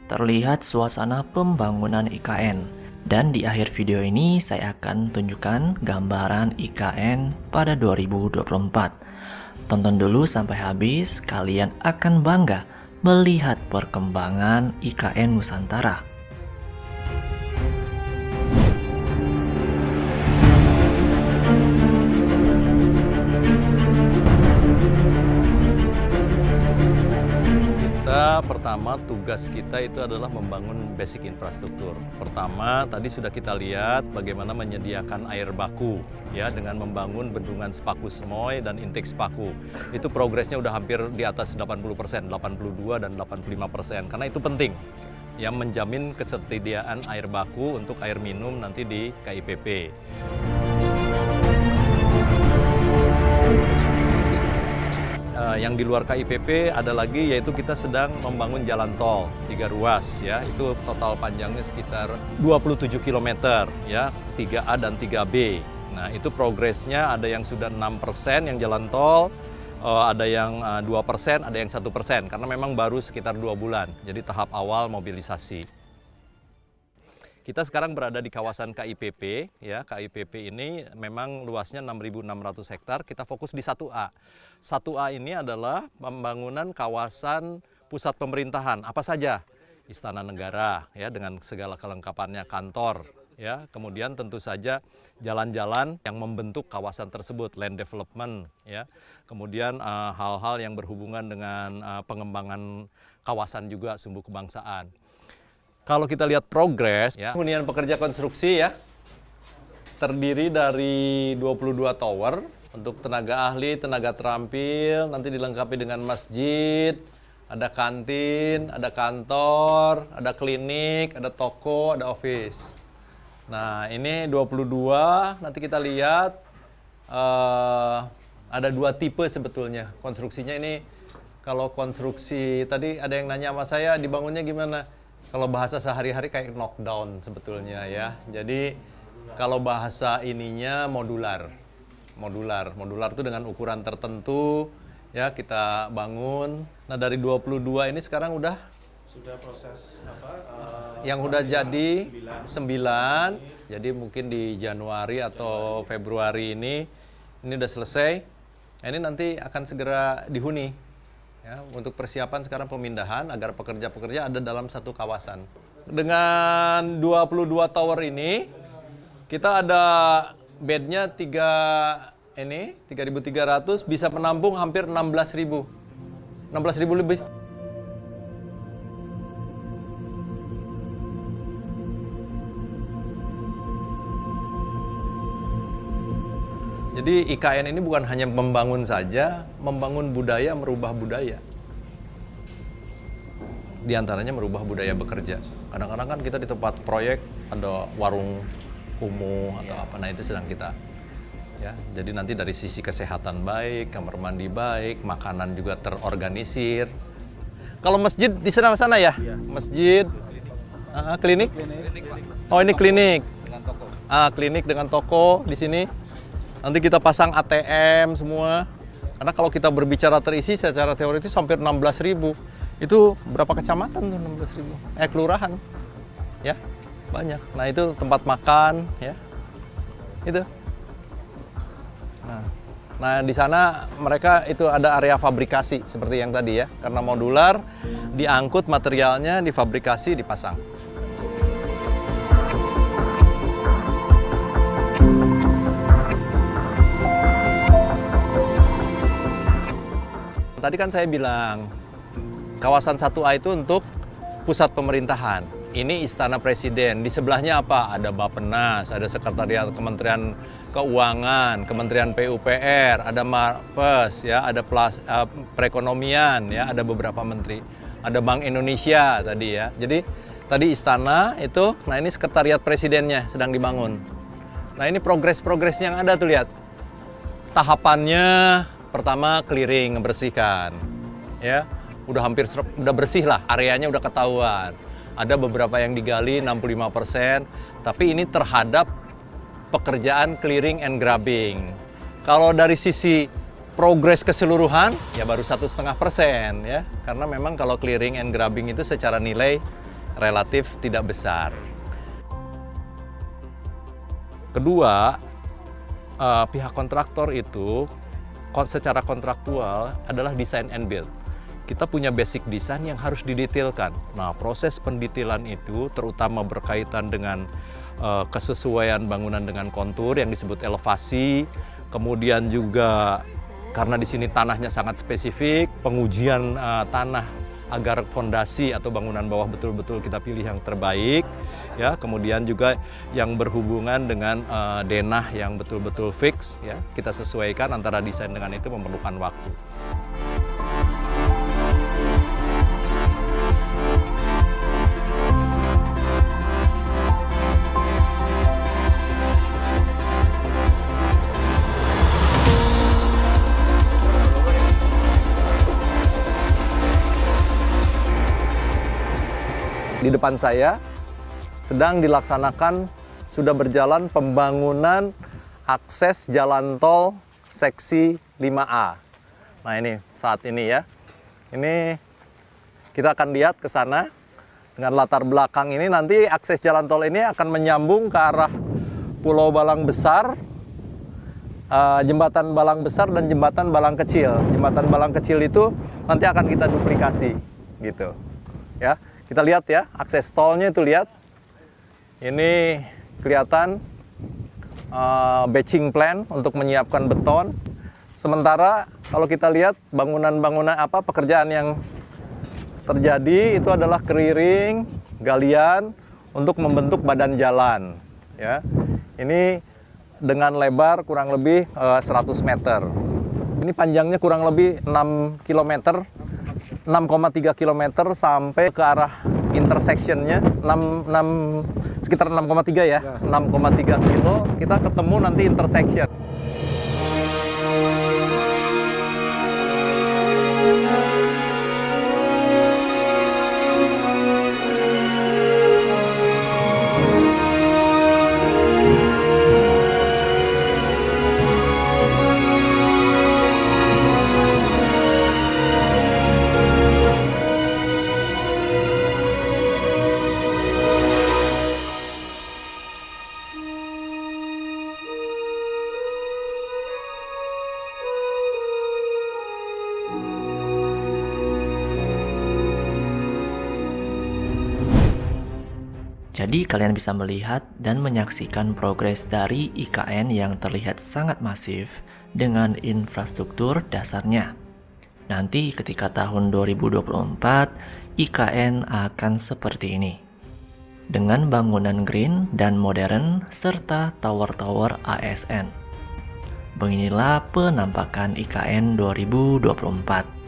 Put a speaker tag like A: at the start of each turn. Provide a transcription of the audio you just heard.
A: terlihat suasana pembangunan IKN. Dan di akhir video ini saya akan tunjukkan gambaran IKN pada 2024. Tonton dulu sampai habis, kalian akan bangga melihat perkembangan IKN Nusantara.
B: Pertama, tugas kita itu adalah membangun basic infrastruktur. Pertama, tadi sudah kita lihat bagaimana menyediakan air baku ya dengan membangun bendungan Sepaku Semoy dan intake Sepaku. Itu progresnya udah hampir di atas 80%, 82 dan 85%. Karena itu penting yang menjamin ketersediaan air baku untuk air minum nanti di KIPP. Yang di luar KIPP ada lagi, yaitu kita sedang membangun jalan tol 3 ruas ya, itu total panjangnya sekitar 27 km ya, 3A dan 3B. Nah itu progresnya ada yang sudah 6% yang jalan tol, ada yang 2%, ada yang 1%, karena memang baru sekitar 2 bulan, jadi tahap awal mobilisasi. Kita sekarang berada di kawasan KIPP, ya. KIPP ini memang luasnya 6.600 hektar, kita fokus di 1A. 1A ini adalah pembangunan kawasan pusat pemerintahan, apa saja? Istana Negara, ya, dengan segala kelengkapannya, kantor, ya. Kemudian tentu saja jalan-jalan yang membentuk kawasan tersebut, land development, ya. Kemudian hal-hal yang berhubungan dengan pengembangan kawasan juga, sumbu kebangsaan. Kalau kita lihat progres, ya, hunian pekerja konstruksi ya, terdiri dari 22 tower untuk tenaga ahli, tenaga terampil, nanti dilengkapi dengan masjid, ada kantin, ada kantor, ada klinik, ada toko, ada office. Nah ini 22, nanti kita lihat ada 2 tipe sebetulnya konstruksinya ini. Kalau konstruksi, tadi ada yang nanya sama saya, dibangunnya gimana? Kalau bahasa sehari-hari kayak knockdown sebetulnya ya. Jadi kalau bahasa ininya modular. Modular itu dengan ukuran tertentu ya kita bangun. Nah dari 22 ini sekarang sudah proses apa? Yang udah jadi 9. Jadi mungkin di Januari atau Februari ini udah selesai. Ini nanti akan segera dihuni. Ya, untuk persiapan sekarang pemindahan agar pekerja-pekerja ada dalam satu kawasan. Dengan 22 tower ini, kita ada bednya 3.300, bisa menampung hampir 16.000 lebih. Jadi IKN ini bukan hanya membangun saja, membangun budaya, merubah budaya. Di antaranya merubah budaya bekerja. Kadang-kadang kan kita di tempat proyek ada warung kumuh atau apa, nah itu sedang kita. Ya, jadi nanti dari sisi kesehatan baik, kamar mandi baik, makanan juga terorganisir. Kalau masjid di sana ya? Iya. Masjid, klinik? Oh ini klinik. Dengan toko. Klinik dengan toko di sini. Nanti kita pasang ATM semua. Karena kalau kita berbicara terisi secara teoritis hampir 16.000. Itu berapa kecamatan tuh 16.000? Kelurahan. Ya, banyak. Nah, itu tempat makan ya. Itu. Nah, di sana mereka itu ada area fabrikasi seperti yang tadi ya. Karena modular, diangkut materialnya, difabrikasi, dipasang. Tadi kan saya bilang, kawasan 1A itu untuk pusat pemerintahan. Ini Istana Presiden. Di sebelahnya apa? Ada Bappenas, ada Sekretariat Kementerian Keuangan, Kementerian PUPR, ada Mapes, ya, ada Perekonomian, ya, ada beberapa menteri. Ada Bank Indonesia tadi ya. Jadi tadi istana itu, nah ini Sekretariat Presidennya sedang dibangun. Nah ini progres-progresnya yang ada tuh, lihat. Tahapannya pertama clearing, ngebersihkan, ya, udah hampir udah bersih lah, areanya udah ketahuan. Ada beberapa yang digali 65%, tapi ini terhadap pekerjaan clearing and grubbing. Kalau dari sisi progres keseluruhan, ya baru 1,5% ya, karena memang kalau clearing and grubbing itu secara nilai relatif tidak besar. Kedua, pihak kontraktor itu secara kontraktual adalah design and build. Kita punya basic design yang harus didetailkan. Nah, proses pendetailan itu terutama berkaitan dengan kesesuaian bangunan dengan kontur yang disebut elevasi, kemudian juga karena di sini tanahnya sangat spesifik, pengujian tanah agar fondasi atau bangunan bawah betul-betul kita pilih yang terbaik, ya. Kemudian juga yang berhubungan dengan denah yang betul-betul fix, ya. Kita sesuaikan antara desain dengan itu memerlukan waktu. Di depan saya sedang dilaksanakan, sudah berjalan pembangunan akses jalan tol seksi 5A. Nah ini saat ini ya, ini kita akan lihat ke sana dengan latar belakang ini. Nanti akses jalan tol ini akan menyambung ke arah Pulau Balang Besar, Jembatan Balang Besar dan Jembatan Balang Kecil. Jembatan Balang Kecil itu nanti akan kita duplikasi gitu ya. Kita lihat ya, akses tolnya itu lihat. Ini kelihatan batching plan untuk menyiapkan beton. Sementara kalau kita lihat bangunan-bangunan pekerjaan yang terjadi itu adalah clearing, galian untuk membentuk badan jalan ya. Ini dengan lebar kurang lebih 100 meter. Ini panjangnya kurang lebih 6 km. 6,3 km sampai ke arah intersectionnya sekitar 6,3 ya, 6,3 kilo kita ketemu nanti intersection.
A: Jadi kalian bisa melihat dan menyaksikan progres dari IKN yang terlihat sangat masif dengan infrastruktur dasarnya. Nanti ketika tahun 2024, IKN akan seperti ini. Dengan bangunan green dan modern serta tower-tower ASN. Beginilah penampakan IKN 2024.